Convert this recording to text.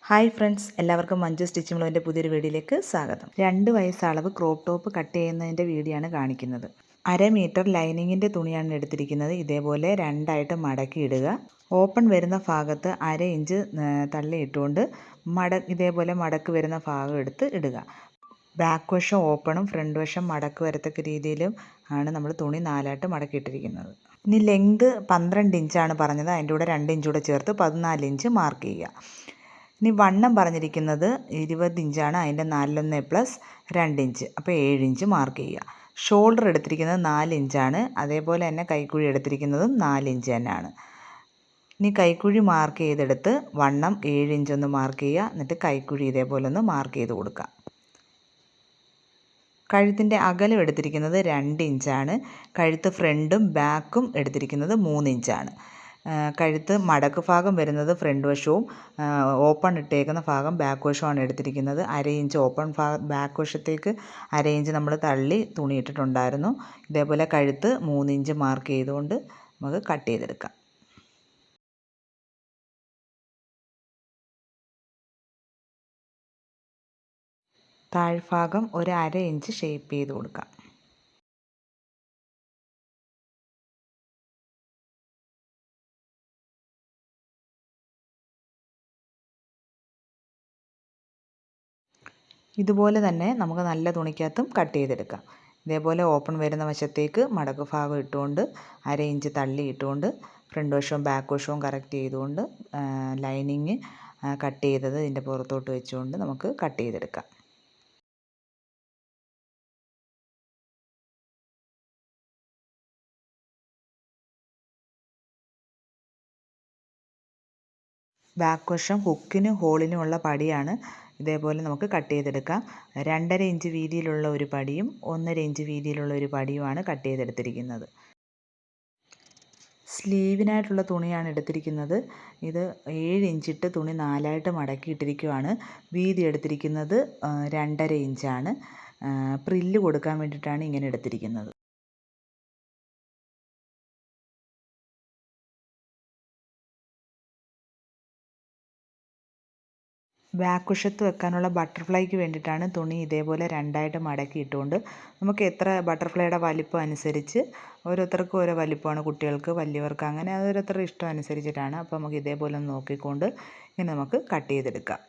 Hi friends, എല്ലാവർക്കും Manju stitching ബ്ലോഗിൻ്റെ പുതിയൊരു വീഡിയോയിലേക്ക് സ്വാഗതം. 2 വയസ്സ് അളവ് ക്രോപ്പ് ടോപ്പ് കട്ട് ചെയ്യുന്നതിൻ്റെ വീഡിയോ ആണ് കാണിക്കുന്നത്. 1/2 മീറ്റർ ലൈനിങ്ങിൻ്റെ തുണിയാണ് എടുത്തിരിക്കുന്നത്. ഇതേപോലെ രണ്ടായിട്ട് മടക്കി ഇടുക. ഓപ്പൺ വരുന്ന ഭാഗത്ത് 1/2 ഇഞ്ച് തള്ളിയിട്ടുകൊണ്ട് ഇതേപോലെ മടക്ക് വരുന്ന ഭാഗം എടുത്ത് ഇടുക. ബാക്ക് വശം ഓപ്പണും ഫ്രണ്ട് വശം മടക്ക് വരത്തക്ക രീതിയിലും ആണ് നമ്മൾ തുണി 4ആയിട്ട് മടക്കിയിട്ടിരിക്കുന്നത്. ഇനി ലെങ്ത് 12 ഇഞ്ചാണ് പറഞ്ഞത്. അതിൻ്റെ കൂടെ 2 ഇഞ്ച് കൂടെ ചേർത്ത് 14 ഇഞ്ച് മാർക്ക് ചെയ്യുക. ഇനി വണ്ണം പറഞ്ഞിരിക്കുന്നത് 20 ഇഞ്ചാണ്. അതിൻ്റെ 4+1 ഇഞ്ച്, അപ്പോൾ 7 ഇഞ്ച് മാർക്ക് ചെയ്യുക. ഷോൾഡർ എടുത്തിരിക്കുന്നത് 4 ഇഞ്ചാണ്. അതേപോലെ തന്നെ കൈക്കുഴി എടുത്തിരിക്കുന്നതും 4 ഇഞ്ച് തന്നെയാണ്. ഇനി കൈക്കുഴി മാർക്ക് ചെയ്തെടുത്ത് വണ്ണം 7 ഇഞ്ച് ഒന്ന് മാർക്ക് ചെയ്യുക. എന്നിട്ട് കൈക്കുഴി ഇതേപോലെ ഒന്ന് മാർക്ക് ചെയ്ത് കൊടുക്കുക. കഴുത്തിൻ്റെ അകലം എടുത്തിരിക്കുന്നത് 2 ഇഞ്ചാണ്. കഴുത്ത് ഫ്രണ്ടും ബാക്കും എടുത്തിരിക്കുന്നത് 3 ഇഞ്ചാണ്. കഴുത്ത് മടക്ക് ഭാഗം വരുന്നത് ഫ്രണ്ട് വശവും ഓപ്പൺ ഇട്ടേക്കുന്ന ഭാഗം ബാക്ക് വശവുമാണ് എടുത്തിരിക്കുന്നത്. 1/2 ഇഞ്ച് ഓപ്പൺ ബാക്ക് വശത്തേക്ക് 1/2 ഇഞ്ച് നമ്മൾ തള്ളി തുണി ഇട്ടിട്ടുണ്ടായിരുന്നു. ഇതേപോലെ കഴുത്ത് 3 ഇഞ്ച് മാർക്ക് ചെയ്തുകൊണ്ട് നമുക്ക് കട്ട് ചെയ്തെടുക്കാം. താഴ്ഭാഗം ഒരു 1/2 ഇഞ്ച് ഷേപ്പ് ചെയ്ത് കൊടുക്കാം. ഇതുപോലെ തന്നെ നമുക്ക് നല്ല തുണിക്കകത്തും കട്ട് ചെയ്തെടുക്കാം. ഇതേപോലെ ഓപ്പൺ വരുന്ന വശത്തേക്ക് മടക്ക് ഭാഗം ഇട്ടുകൊണ്ട് 1/2 ഇഞ്ച് തള്ളി ഇട്ടുകൊണ്ട് ഫ്രണ്ട് വശവും ബാക്ക് വശവും കറക്റ്റ് ചെയ്തുകൊണ്ട് ലൈനിങ് കട്ട് ചെയ്തത് ഇതിൻ്റെ പുറത്തോട്ട് വെച്ചുകൊണ്ട് നമുക്ക് കട്ട് ചെയ്തെടുക്കാം. ബാക്ക് വശം ഹുക്കിനും ഹോളിനുമുള്ള പടിയാണ്. ഇതേപോലെ നമുക്ക് കട്ട് ചെയ്തെടുക്കാം. 2.5 ഇഞ്ച് വീതിയിലുള്ള ഒരു പടിയും 1.5 ഇഞ്ച് വീതിയിലുള്ള ഒരു പടിയുമാണ് കട്ട് ചെയ്തെടുത്തിരിക്കുന്നത്. സ്ലീവിനായിട്ടുള്ള തുണിയാണ് എടുത്തിരിക്കുന്നത്. ഇത് 7 ഇഞ്ചിട്ട് തുണി 4ആയിട്ട് മടക്കിയിട്ടിരിക്കുകയാണ്. വീതി എടുത്തിരിക്കുന്നത് 2.5 ഇഞ്ചാണ്. പ്രില്ല് കൊടുക്കാൻ വേണ്ടിയിട്ടാണ് ഇങ്ങനെ എടുത്തിരിക്കുന്നത്. ബാക്ക് വശത്ത് വെക്കാനുള്ള ബട്ടർഫ്ലൈക്ക് വേണ്ടിയിട്ടാണ് തുണി ഇതേപോലെ 2ആയിട്ട് മടക്കി ഇട്ടുകൊണ്ട് നമുക്ക് എത്ര ബട്ടർഫ്ലൈയുടെ വലിപ്പം അനുസരിച്ച് ഓരോരുത്തർക്കും ഓരോ വലിപ്പമാണ്. കുട്ടികൾക്ക്, വലിയവർക്ക്, അങ്ങനെ ഓരോരുത്തരുടെ ഇഷ്ടം അനുസരിച്ചിട്ടാണ്. അപ്പോൾ നമുക്ക് ഇതേപോലെ ഒന്ന് നോക്കിക്കൊണ്ട് ഇങ്ങനെ നമുക്ക് കട്ട് ചെയ്തെടുക്കാം.